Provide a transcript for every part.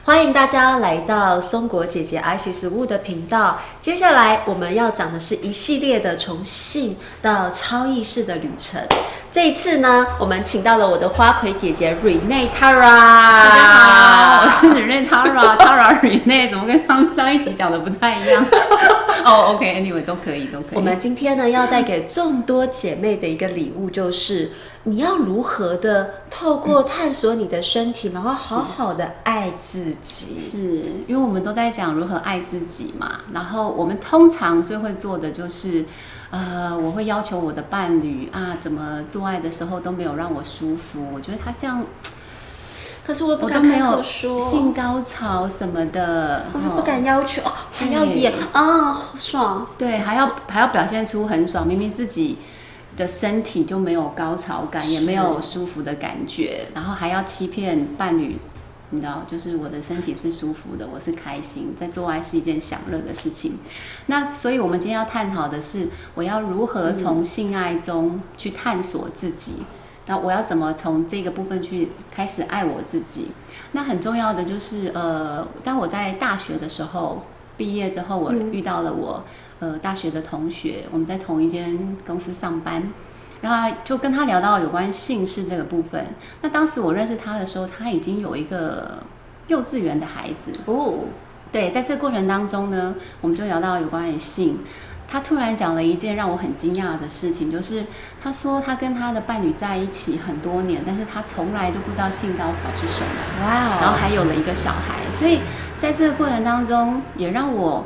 欢迎大家来到松果姐姐 IC 物的频道。接下来我们要讲的是一系列的从性到超意识的旅程。这一次呢，我们请到了我的花魁姐姐 Renee Tara。大家好，我是 Renee Tara Renee， 怎么跟上一集讲的不太一样？哦，OK，Anyway， 都可以。我们今天呢，要带给众多姐妹的一个礼物，就是你要如何的透过探索你的身体，然后好好的爱自己。是因为我们都在讲如何爱自己嘛，然后我们通常最会做的就是。我会要求我的伴侣啊，怎么做爱的时候都没有让我舒服。我觉得他这样，可是我不敢开口说性高潮什么的，不敢要求，还要演啊，好爽。对，还要表现出很爽，明明自己的身体就没有高潮感，也没有舒服的感觉，然后还要欺骗伴侣。你知道，就是我的身体是舒服的，我是开心，在做爱是一件享乐的事情。那所以，我们今天要探讨的是，我要如何从性爱中去探索自己。那我要怎么从这个部分去开始爱我自己？那很重要的就是，当我在大学的时候毕业之后，我遇到了我大学的同学，我们在同一间公司上班。然后就跟他聊到有关性事这个部分。那当时我认识他的时候，他已经有一个幼稚园的孩子哦。对，在这个过程当中呢，我们就聊到有关于性。他突然讲了一件让我很惊讶的事情，就是他说他跟他的伴侣在一起很多年，但是他从来都不知道性高潮是什么。哇！然后还有了一个小孩，所以在这个过程当中，也让我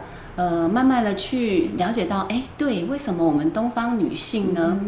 慢慢的去了解到，对，为什么我们东方女性呢？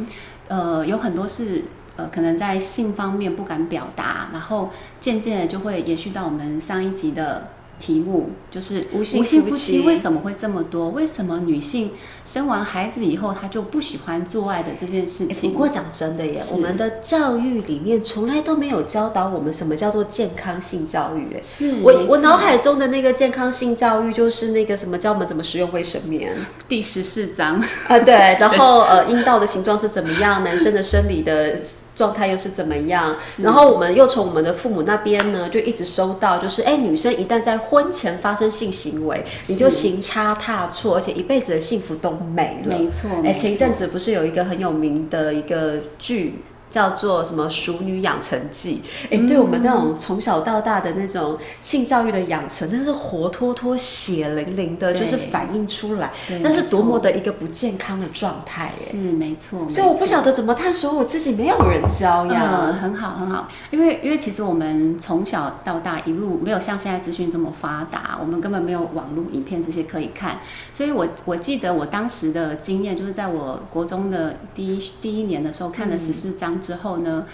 有很多是可能在性方面不敢表达，然后渐渐的就会延续到我们上一集的题目，就是无性夫妻为什么会这么多？为什么女性生完孩子以后她就不喜欢做爱的这件事情？不过讲真的耶，我们的教育里面从来都没有教导我们什么叫做健康性教育。是我脑海中的那个健康性教育就是那个什么教我们怎么使用卫生棉，第14章对，然后阴道的形状是怎么样，男生的生理的状态又是怎么样，然后我们又从我们的父母那边呢，就一直收到，就是女生一旦在婚前发生性行为，你就行差踏错，而且一辈子的幸福都没了。没错。前一阵子不是有一个很有名的一个剧，叫做什么《熟女养成记》？对我们那种从小到大的那种性教育的养成，那是活脱脱血淋淋的，就是反映出来，那是多么的一个不健康的状态。是没错。所以我不晓得怎么探索我自己，没有人教呀。很好，因为其实我们从小到大一路没有像现在资讯这么发达，我们根本没有网络影片这些可以看，所以我记得我当时的经验就是在我国中的第一年的时候看了14章之后呢，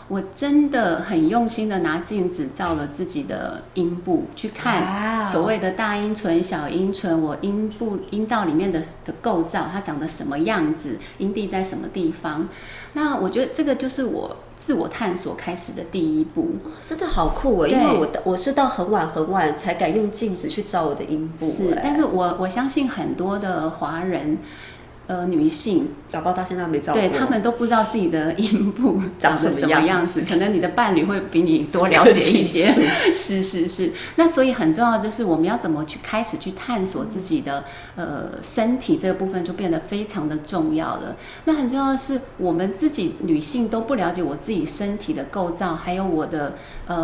我真的很用心的拿镜子照了自己的阴部，去看所谓的大阴唇、小阴唇，我阴道里面的构造，它长得什么样子，阴蒂在什么地方。那我觉得这个就是我自我探索开始的第一步。真的好酷因为我是到很晚才敢用镜子去照我的阴部。是，但是我相信很多的华人。女性搞不好到现在没照过，对，他们都不知道自己的阴部长得什么样子，可能你的伴侣会比你多了解一些。是。那所以很重要的就是我们要怎么去开始去探索自己的身体这个部分就变得非常的重要了。那很重要的是我们自己女性都不了解我自己身体的构造，还有我的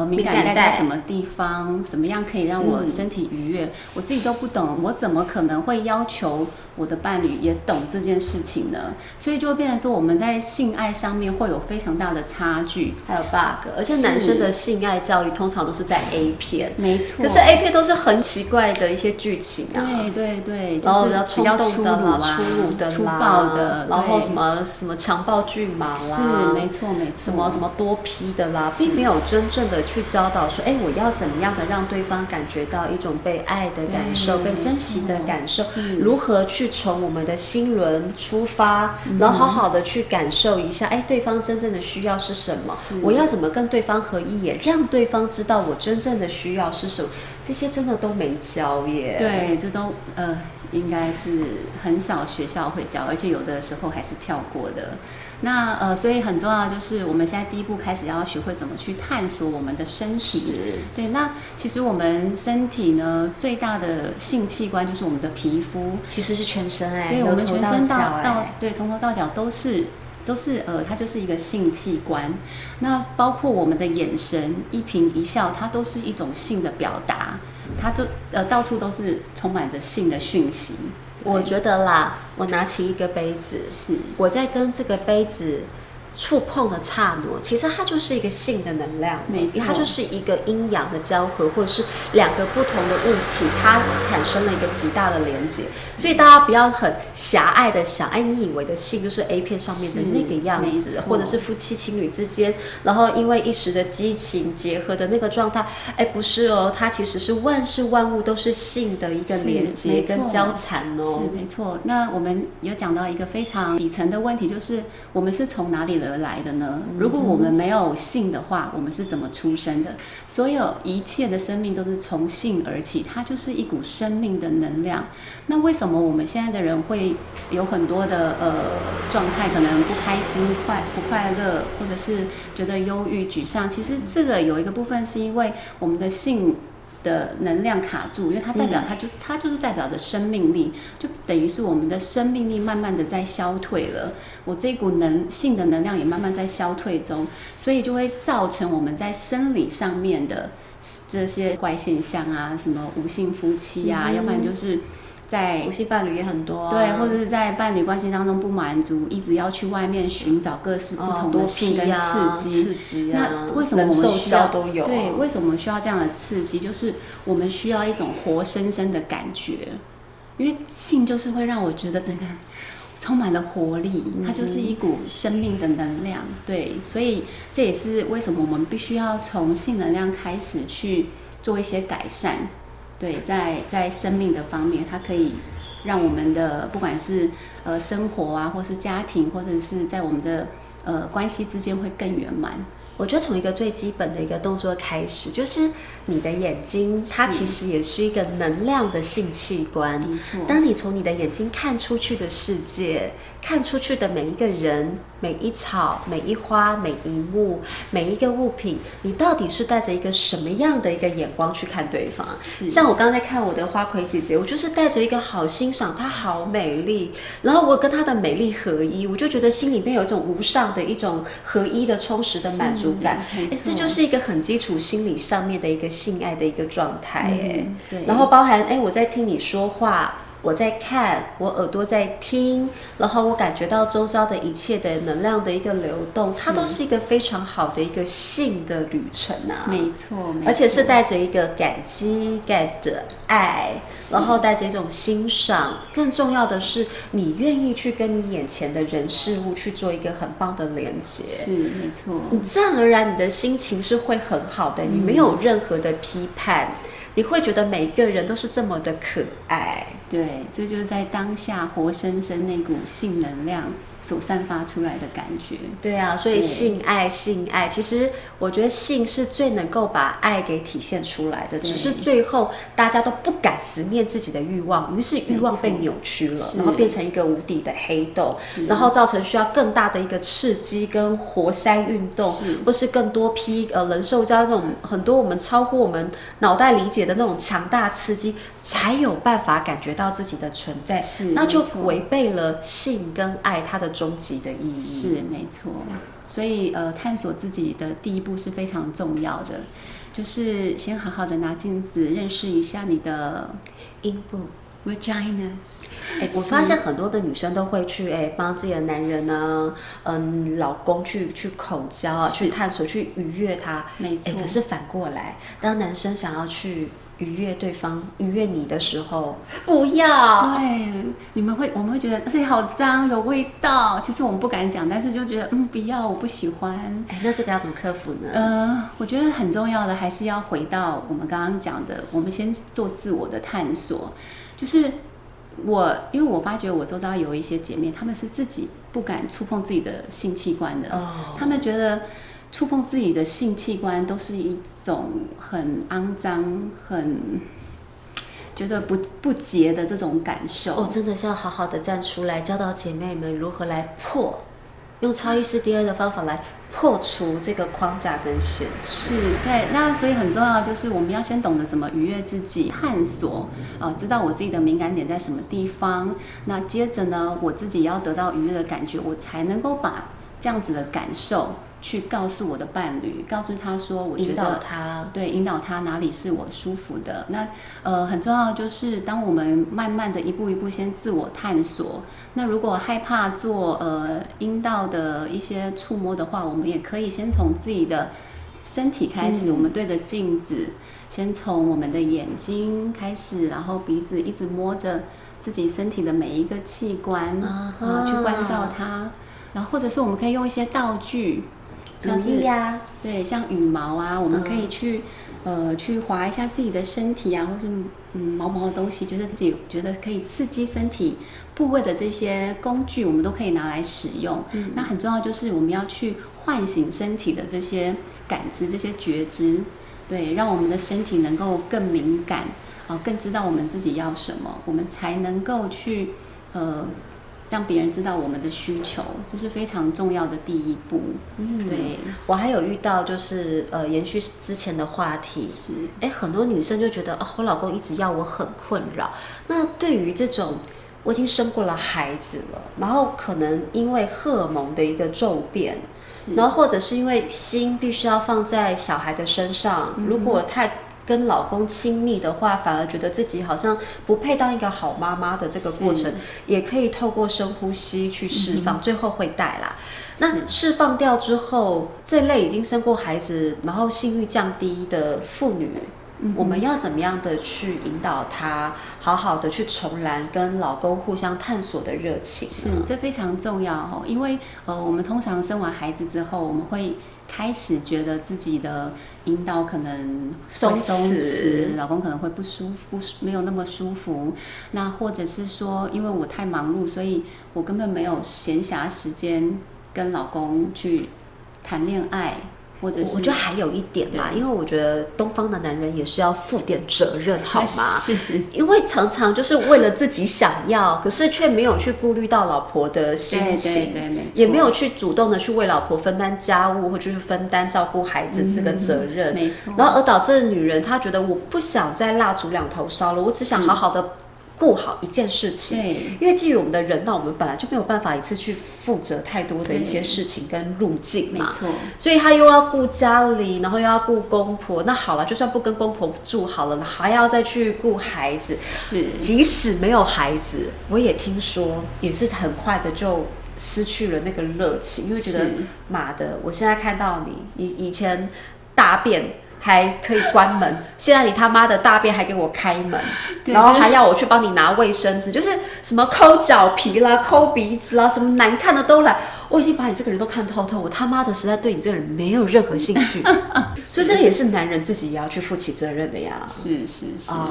敏感带在什么地方，什么样可以让我身体愉悦，我自己都不懂，我怎么可能会要求我的伴侣也懂这件事情呢？所以就会变成说我们在性爱上面会有非常大的差距，还有 bug。而且男生的性爱教育通常都是在 A 片，没错。可是 A 片都是很奇怪的一些剧情啊，对，就是比较冲动的啦、粗鲁的啦、粗暴的，然后什么强暴巨蟒啦，是没错，什么多批的啦，并没有真正的去教导说，我要怎么样的让对方感觉到一种被爱的感受、被珍惜的感受，如何去从我们的心轮出发，然后好好的去感受一下，对方真正的需要是什么？我要怎么跟对方合一，也让对方知道我真正的需要是什么？这些真的都没教耶。对，这都应该是很少学校会教，而且有的时候还是跳过的。那所以很重要的就是我们现在第一步开始要学会怎么去探索我们的身体。对，那其实我们身体呢最大的性器官就是我们的皮肤，其实是全身对，我们全身对，从头到脚都是它就是一个性器官。那包括我们的眼神、一颦一笑，它都是一种性的表达，它就到处都是充满着性的讯息。我觉得啦，我拿起一个杯子，我在跟这个杯子触碰的刹那，其实它就是一个性的能量，它就是一个阴阳的交合，或者是两个不同的物体，它产生了一个极大的连接。所以大家不要很狭隘的想，哎，你以为的性就是 A 片上面的那个样子，或者是夫妻情侣之间，然后因为一时的激情结合的那个状态，哎，不是哦，它其实是万事万物都是性的一个连接跟交缠哦。是没错。那我们有讲到一个非常底层的问题，就是我们是从哪里而来的呢？如果我们没有性的话，我们是怎么出生的？所有一切的生命都是从性而起，它就是一股生命的能量。那为什么我们现在的人会有很多的状态，可能不开心、不快乐，或者是觉得忧郁、沮丧？其实这个有一个部分是因为我们的性的能量卡住，因为它代表它就是代表着生命力，就等于是我们的生命力慢慢的在消退了，我这股性的能量也慢慢在消退中，所以就会造成我们在生理上面的这些怪现象啊，什么无性夫妻啊，要不然就是在无性伴侣也很多对，或者是在伴侣关系当中不满足，一直要去外面寻找各式不同的性跟刺激。那为什么我们需要都有？对，为什么我们需要这样的刺激？就是我们需要一种活生生的感觉，因为性就是会让我觉得整个充满了活力，它就是一股生命的能量。对，所以这也是为什么我们必须要从性能量开始去做一些改善。对，在生命的方面，它可以让我们的不管是生活啊，或是家庭，或者是在我们的关系之间会更圆满。我觉得从一个最基本的一个动作开始，就是你的眼睛，它其实也是一个能量的性器官。没错。当你从你的眼睛看出去的世界，看出去的每一个人、每一草、每一花、每一物、每一个物品，你到底是带着一个什么样的一个眼光去看对方？像我刚才看我的花魁姐姐，我就是带着一个好欣赏，她好美丽，然后我跟她的美丽合一，我就觉得心里面有一种无上的一种合一的充实的满足感。这就是一个很基础心理上面的一个性爱的一个状态。对。然后包含我在听你说话，我在看，我耳朵在听，然后我感觉到周遭的一切的能量的一个流动，它都是一个非常好的一个性的旅程啊。没错，而且是带着一个感激、带着爱，然后带着一种欣赏。更重要的是，你愿意去跟你眼前的人事物去做一个很棒的连接。是，没错。你自然而然，你的心情是会很好的，你没有任何的批判。你会觉得每一个人都是这么的可爱。对，这就是在当下活生生那股性能量所散发出来的感觉。对啊，所以性爱，其实我觉得性是最能够把爱给体现出来的，只是最后大家都不敢直面自己的欲望，于是欲望被扭曲了，然后变成一个无底的黑洞，然后造成需要更大的一个刺激跟活塞运动，或是更多批人兽交这种很多我们超乎我们脑袋理解的那种强大刺激，才有办法感觉到自己的存在，那就违背了性跟爱它的终极的意义。是没错，所以探索自己的第一步是非常重要的，就是先好好的拿镜子认识一下你的阴部 vaginas。我发现很多的女生都会去帮自己的男人呢，老公去口交啊，去探索，去愉悦他。没错。可是反过来，当男生想要去愉悦对方、愉悦你的时候，不要。对，我们会觉得这好脏，有味道。其实我们不敢讲，但是就觉得不要，我不喜欢。那这个要怎么克服呢？我觉得很重要的还是要回到我们刚刚讲的，我们先做自我的探索。就是因为我发觉我周遭有一些姐妹，她们是自己不敢触碰自己的性器官的，她们觉得触碰自己的性器官都是一种很肮脏、很觉得不洁的这种感受。真的是要好好的站出来，教导姐妹们如何来破用超意识 DNA 的方法来破除这个框架跟限制。是，对。那所以很重要就是我们要先懂得怎么愉悦自己，探索，知道我自己的敏感点在什么地方。那接着呢，我自己要得到愉悦的感觉，我才能够把这样子的感受去告诉我的伴侣，告诉他说，我觉得引导他哪里是我舒服的。那很重要就是当我们慢慢的一步一步先自我探索。那如果害怕做阴道的一些触摸的话，我们也可以先从自己的身体开始，我们对着镜子，先从我们的眼睛开始，然后鼻子一直摸着自己身体的每一个器官，去关照它。然后或者是我们可以用一些道具。像是对，像羽毛啊，我们可以去划一下自己的身体啊，或是毛毛的东西，觉得自己觉得可以刺激身体部位的这些工具，我们都可以拿来使用。那很重要就是我们要去唤醒身体的这些感知、这些觉知，对，让我们的身体能够更敏感，更知道我们自己要什么，我们才能够去让别人知道我们的需求，这是非常重要的第一步。对，我还有遇到就是延续之前的话题，是很多女生就觉得我老公一直要我很困扰。那对于这种我已经生过了孩子了，然后可能因为荷尔蒙的一个骤变，然后或者是因为心必须要放在小孩的身上，如果太跟老公亲密的话，反而觉得自己好像不配当一个好妈妈的这个过程，也可以透过深呼吸去释放，最后会带啦。那释放掉之后，这类已经生过孩子，然后性欲降低的妇女，我们要怎么样的去引导她，好好的去重燃跟老公互相探索的热情？是，这非常重要哦，因为我们通常生完孩子之后，我们会开始觉得自己的阴道可能会松弛，老公可能会不舒服，没有那么舒服。那或者是说，因为我太忙碌，所以我根本没有闲暇时间跟老公去谈恋爱。或者是我觉得还有一点啦，因为我觉得东方的男人也是要负点责任，好吗？因为常常就是为了自己想要，可是却没有去顾虑到老婆的心情，也没有去主动的去为老婆分担家务，或者是分担照顾孩子这个责任，没错。然后而导致女人她觉得我不想再蜡烛两头烧了，我只想好好的顾好一件事情，因为基于我们的人道，我们本来就没有办法一次去负责太多的一些事情跟路径嘛，没错。所以他又要顾家里，然后又要顾公婆，那好了，就算不跟公婆住好了，还要再去顾孩子。是，即使没有孩子，我也听说也是很快的就失去了那个热情，因为觉得妈的，我现在看到你以前大便还可以关门，现在你他妈的大便还给我开门，然后还要我去帮你拿卫生纸，就是什么抠脚皮啦、抠鼻子啦，什么难看的都来。我已经把你这个人都看透透，我他妈的实在对你这个人没有任何兴趣。所以这也是男人自己也要去负起责任的呀。是，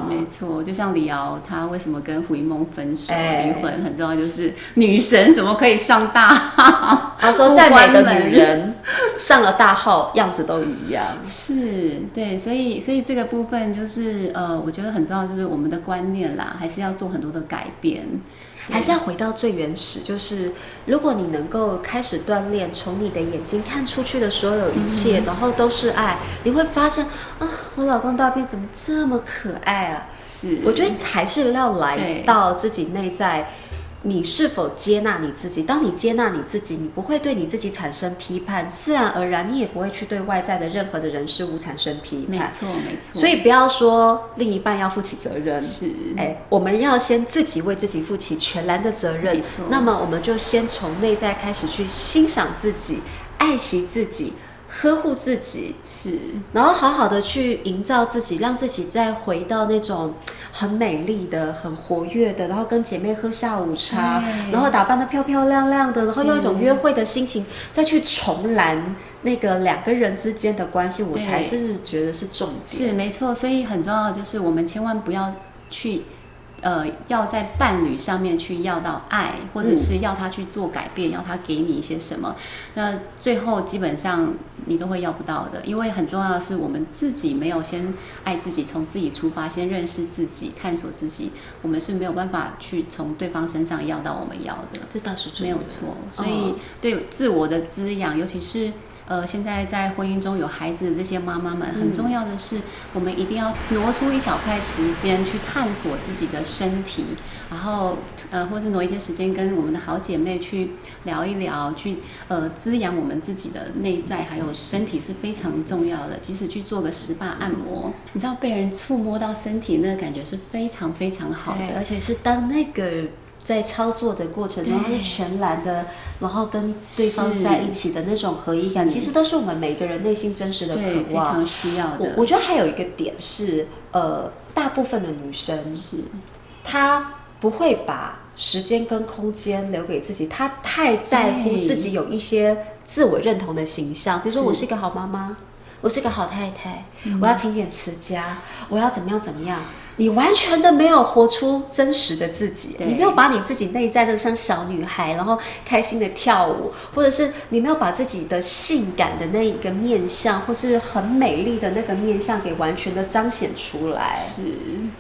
没错。就像李敖他为什么跟胡一梦分手离婚，很重要就是女神怎么可以上大号？他说再美的女人上了大号样子都一样。是，对，所以这个部分就是我觉得很重要，就是我们的观念啦，还是要做很多的改变。还是要回到最原始，就是如果你能够开始锻炼，从你的眼睛看出去的所有一切，然后都是爱，你会发现我老公大便怎么这么可爱啊？是，我觉得还是要来到自己内在。你是否接纳你自己？当你接纳你自己，你不会对你自己产生批判，自然而然你也不会去对外在的任何的人事物产生批判。没错。所以不要说另一半要负起责任，是，我们要先自己为自己负起全然的责任。没错。那么我们就先从内在开始去欣赏自己，爱惜自己。呵护自己，是，然后好好的去营造自己，让自己再回到那种很美丽的、很活跃的，然后跟姐妹喝下午茶，然后打扮得漂漂亮亮的，然后用一种约会的心情再去重燃那个两个人之间的关系，我才是觉得是重点。是没错，所以很重要的就是我们千万不要去要在伴侣上面去要到爱，或者是要他去做改变，要他给你一些什么，那最后基本上你都会要不到的，因为很重要的是我们自己没有先爱自己，从自己出发，先认识自己，探索自己，我们是没有办法去从对方身上要到我们要的。这倒是真的，没有错。所以对自我的滋养，尤其是现在在婚姻中有孩子的这些妈妈们，很重要的是，我们一定要挪出一小块时间去探索自己的身体，然后或是挪一些时间跟我们的好姐妹去聊一聊，去滋养我们自己的内在，还有身体是非常重要的。即使去做个SPA按摩，你知道被人触摸到身体那个感觉是非常非常好的，对，而且是当那个在操作的过程中，它是全然的，然后跟对方在一起的那种合一感，其实都是我们每个人内心真实的渴望，非常需要的。我觉得还有一个点是，大部分的女生是，她不会把时间跟空间留给自己，她太在乎自己有一些自我认同的形象，比如说我是一个好妈妈，我是个好太太，我要勤俭持家，我要怎么样怎么样。你完全的没有活出真实的自己，你没有把你自己内在那个像小女孩，然后开心的跳舞，或者是你没有把自己的性感的那一个面相，或是很美丽的那个面相给完全的彰显出来，是，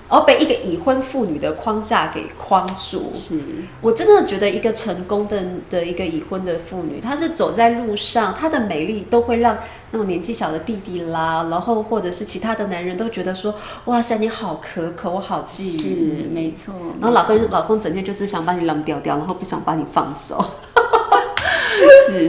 而被一个已婚妇女的框架给框住。是，我真的觉得一个成功的一个已婚的妇女，她是走在路上，她的美丽都会让那种年纪小的弟弟啦，然后或者是其他的男人都觉得说，哇塞，你好可口，我好觊觎。是，没错。然后老公整天就是想把你扔掉掉，然后不想把你放走。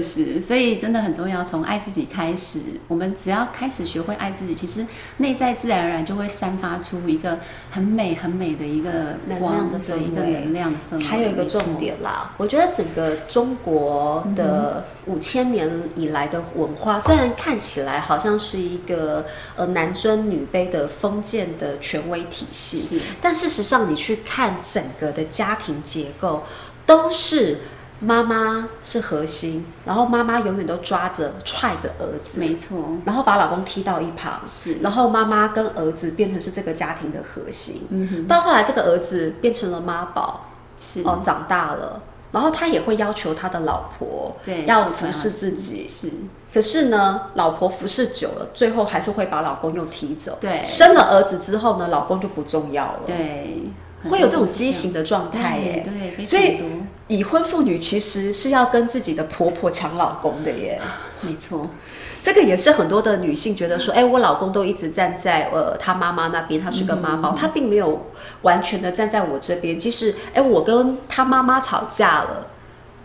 是，所以真的很重要，从爱自己开始。我们只要开始学会爱自己，其实内在自然而然就会散发出一个很美很美的一个光的一个能量的氛围。还有一个重点啦，我觉得整个中国的5000年以来的文化，虽然看起来好像是一个男尊女卑的封建的权威体系，但事实上你去看整个的家庭结构，都是妈妈是核心，然后妈妈永远都踹着儿子，没错，然后把老公踢到一旁，是，然后妈妈跟儿子变成是这个家庭的核心。到后来这个儿子变成了妈宝，长大了，然后他也会要求他的老婆要服侍自己，是。可是呢，老婆服侍久了，最后还是会把老公又踢走。对，生了儿子之后呢，老公就不重要了。对，会有这种畸形的状态耶。对，非常多。所以已婚妇女其实是要跟自己的婆婆抢老公的耶。没错，这个也是很多的女性觉得说，我老公都一直站在他妈妈那边，他是个妈宝，他并没有完全的站在我这边。即使我跟他妈妈吵架了，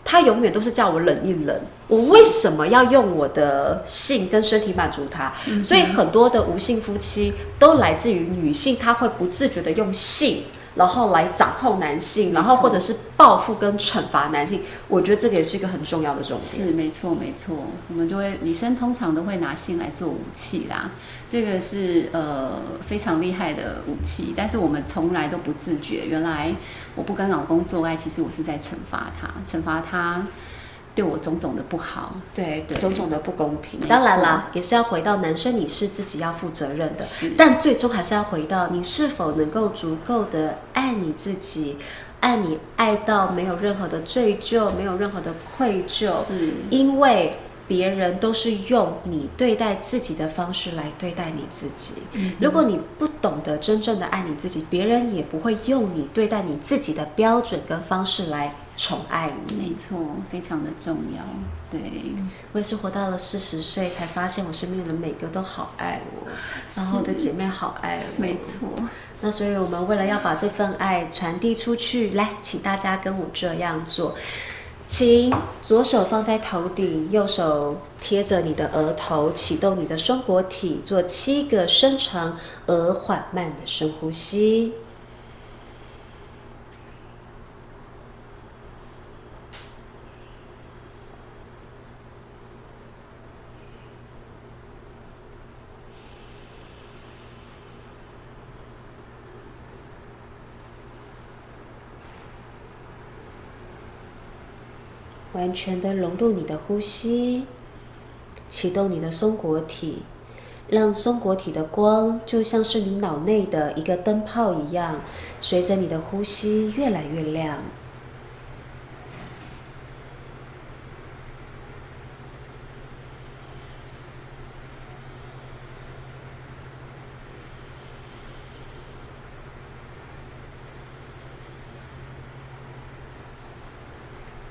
他永远都是叫我忍一忍。我为什么要用我的性跟身体满足他？所以很多的无性夫妻都来自于女性，她会不自觉的用性，然后来掌控男性，然后或者是报复跟惩罚男性。我觉得这个也是一个很重要的重点。是，没错，没错。我们就会，女生通常都会拿性来做武器啦。这个是非常厉害的武器，但是我们从来都不自觉。原来我不跟老公做爱，其实我是在惩罚他对我种种的不好，对种种的不公平。当然啦，也是要回到男生你是自己要负责任的，但最终还是要回到你是否能够足够的爱你自己，爱到没有任何的罪疚，没有任何的愧疚，因为别人都是用你对待自己的方式来对待你自己。如果你不懂得真正的爱你自己，别人也不会用你对待你自己的标准跟方式来宠爱你。没错，非常的重要。对，我也是活到了40岁才发现，我身边的人每个都好爱我，然后我的姐妹好爱我。没错。那所以我们为了要把这份爱传递出去，来，请大家跟我这样做。请左手放在头顶，右手贴着你的额头，启动你的松果体，做7个深长而缓慢的深呼吸。完全的融入你的呼吸，启动你的松果体，让松果体的光就像是你脑内的一个灯泡一样，随着你的呼吸越来越亮。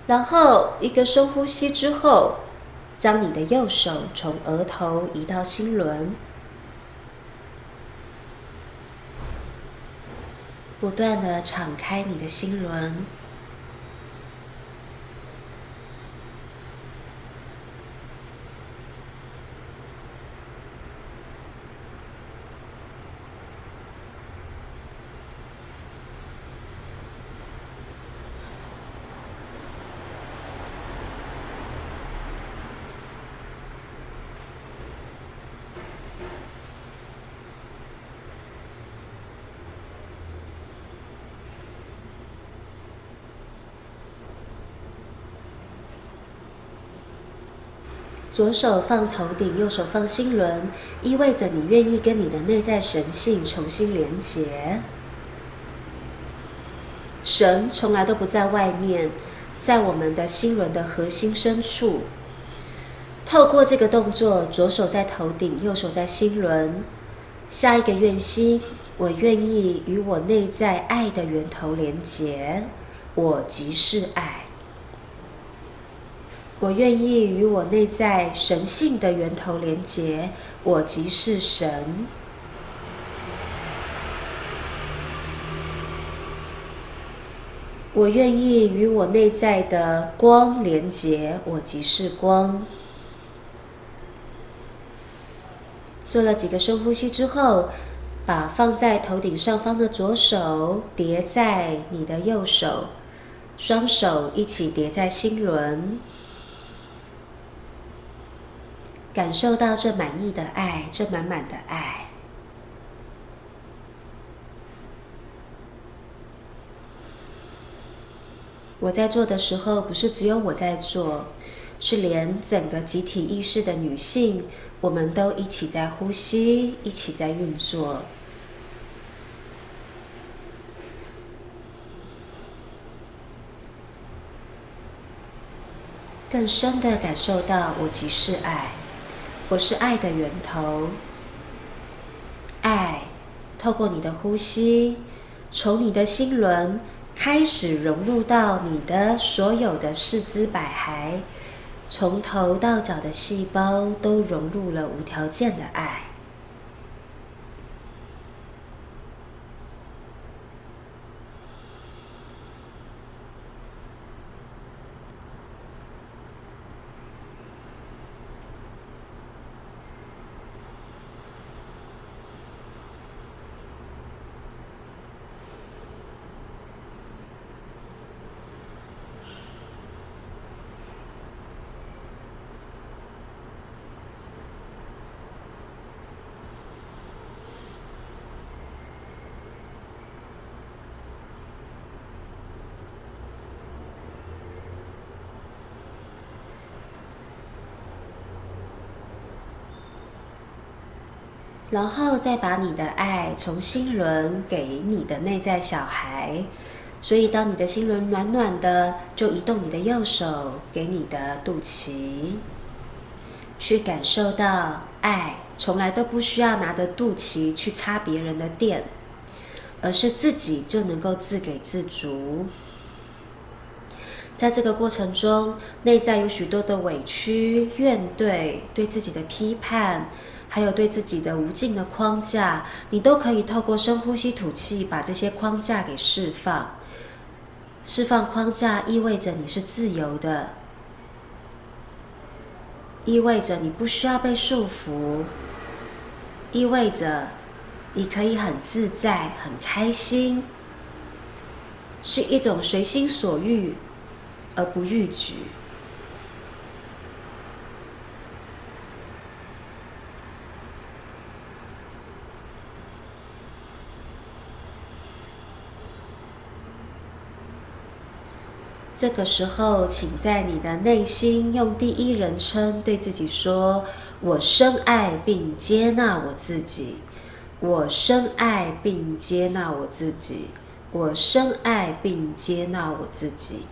然后一个深呼吸之后，将你的右手从额头移到心轮，不断地敞开你的心轮。左手放头顶，右手放心轮，意味着你愿意跟你的内在神性重新连结。神从来都不在外面，在我们的心轮的核心深处。透过这个动作，左手在头顶，右手在心轮。下一个愿心，我愿意与我内在爱的源头连结，我即是爱。我愿意与我内在神性的源头连结，我即是神。我愿意与我内在的光连结，我即是光。做了几个深呼吸之后，把放在头顶上方的左手叠在你的右手，双手一起叠在心轮。感受到这满意的爱，这满满的爱。我在做的时候，不是只有我在做，是连整个集体意识的女性，我们都一起在呼吸，一起在运作。更深地感受到我即是爱。我是爱的源头，爱透过你的呼吸，从你的心轮开始融入到你的所有的四肢百骸，从头到脚的细胞都融入了无条件的爱。然后再把你的爱从心轮给你的内在小孩，所以当你的心轮暖暖的，就移动你的右手给你的肚脐，去感受到爱从来都不需要拿着肚脐去插别人的电，而是自己就能够自给自足。在这个过程中，内在有许多的委屈、怨怼、对自己的批判，还有对自己的无尽的框架，你都可以透过深呼吸吐气，把这些框架给释放。释放框架意味着你是自由的，意味着你不需要被束缚，意味着你可以很自在、很开心，是一种随心所欲而不逾矩。这个时候，请在你的内心用第一人称对自己说：我深爱并接纳我自己，我深爱并接纳我自己，我深爱并接纳我自己。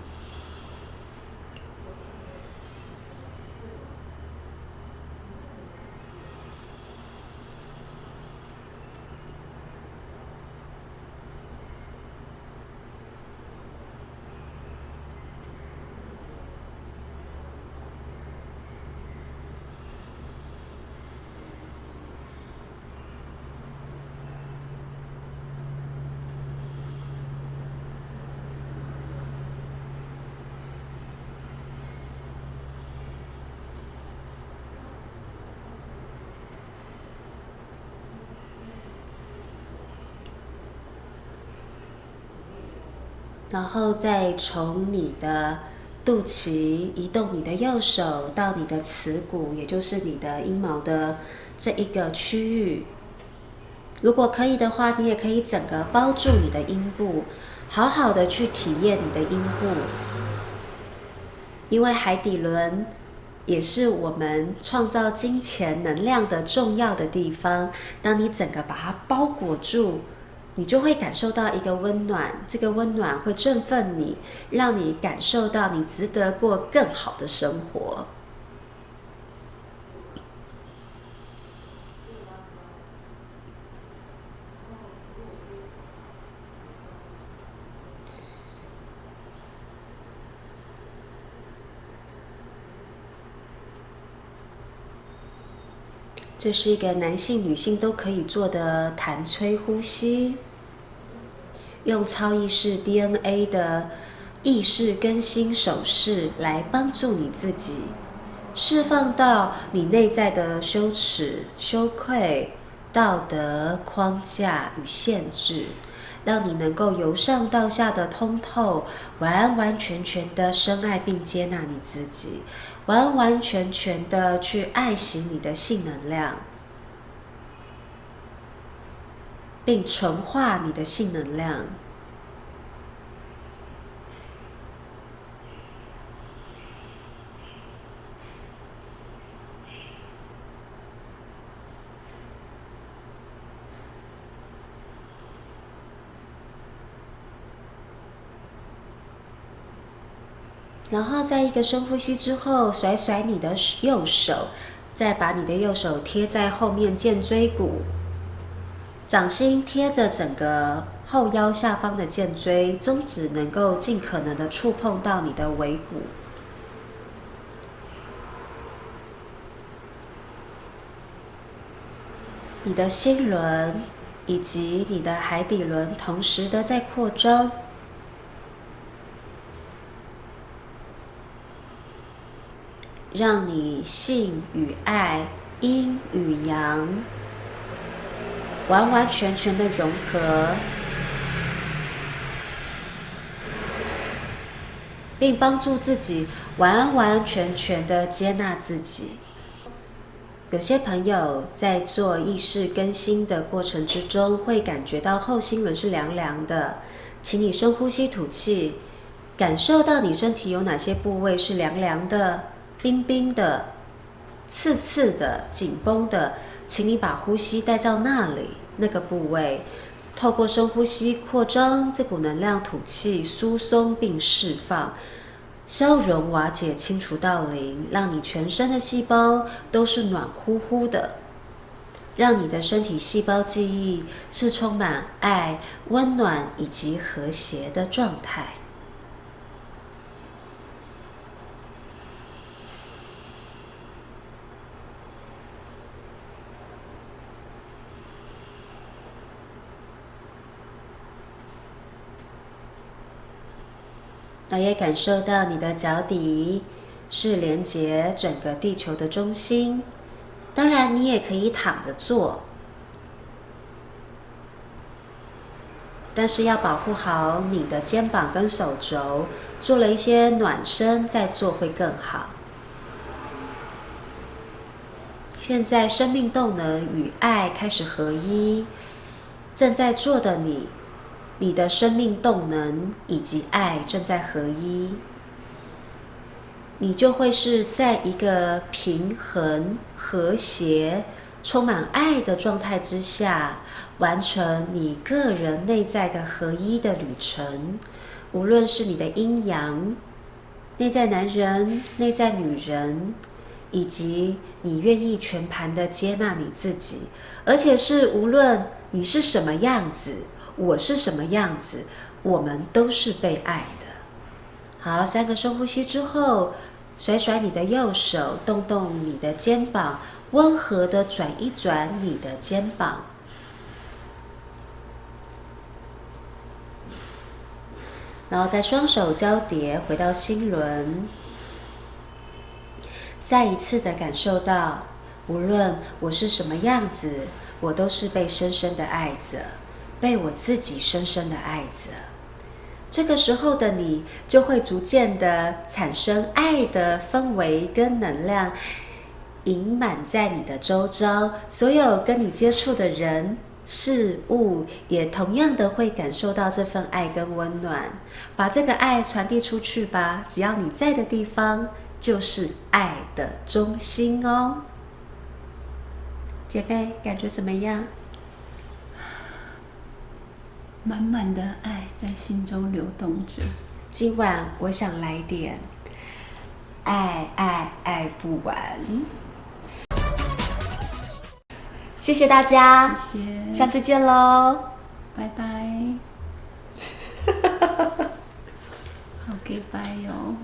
然后再从你的肚脐移动你的右手到你的耻骨，也就是你的阴毛的这一个区域。如果可以的话，你也可以整个包住你的阴部，好好的去体验你的阴部。因为海底轮也是我们创造金钱能量的重要的地方。当你整个把它包裹住，你就会感受到一个温暖，这个温暖会振奋你，让你感受到你值得过更好的生活。这是一个男性、女性都可以做的弹吹呼吸，用超意识 DNA 的意识更新手势来帮助你自己释放到你内在的羞耻、羞愧、道德框架与限制，让你能够由上到下的通透，完完全全的深爱并接纳你自己，完完全全的去爱惜你的性能量，并纯化你的性能量。然后在一个深呼吸之后，甩甩你的右手，再把你的右手贴在后面肩椎骨，掌心贴着整个后腰下方的肩椎，中指能够尽可能的触碰到你的尾骨。你的心轮以及你的海底轮同时的在扩张。让你性与爱、阴与阳完完全全的融合，并帮助自己完完全全的接纳自己。有些朋友在做意识更新的过程之中，会感觉到后心轮是凉凉的，请你深呼吸吐气，感受到你身体有哪些部位是凉凉的、冰冰的、刺刺的、紧绷的，请你把呼吸带到那里，那个部位，透过深呼吸扩张这股能量，吐气疏松并释放，消融瓦解清除到零，让你全身的细胞都是暖乎乎的，让你的身体细胞记忆是充满爱、温暖以及和谐的状态。那也感受到你的脚底是连接整个地球的中心。当然，你也可以躺着做，但是要保护好你的肩膀跟手肘，做了一些暖身再做会更好。现在生命动能与爱开始合一，正在做的你你的生命动能以及爱正在合一，你就会是在一个平衡、和谐、充满爱的状态之下，完成你个人内在的合一的旅程。无论是你的阴阳、内在男人、内在女人，以及你愿意全盘的接纳你自己，而且是无论你是什么样子，我是什么样子，我们都是被爱的。好，3个深呼吸之后，甩甩你的右手，动动你的肩膀，温和的转一转你的肩膀。然后再双手交叠，回到心轮，再一次的感受到，无论我是什么样子，我都是被深深的爱着，被我自己深深的爱着。这个时候的你，就会逐渐的产生爱的氛围跟能量，盈满在你的周遭，所有跟你接触的人事物也同样的会感受到这份爱跟温暖，把这个爱传递出去吧。只要你在的地方，就是爱的中心哦。姐妹，感觉怎么样？满满的爱在心中流动着。今晚我想来点爱爱爱不完。谢谢大家，谢谢，下次见喽，拜拜。好 goodbye 哟。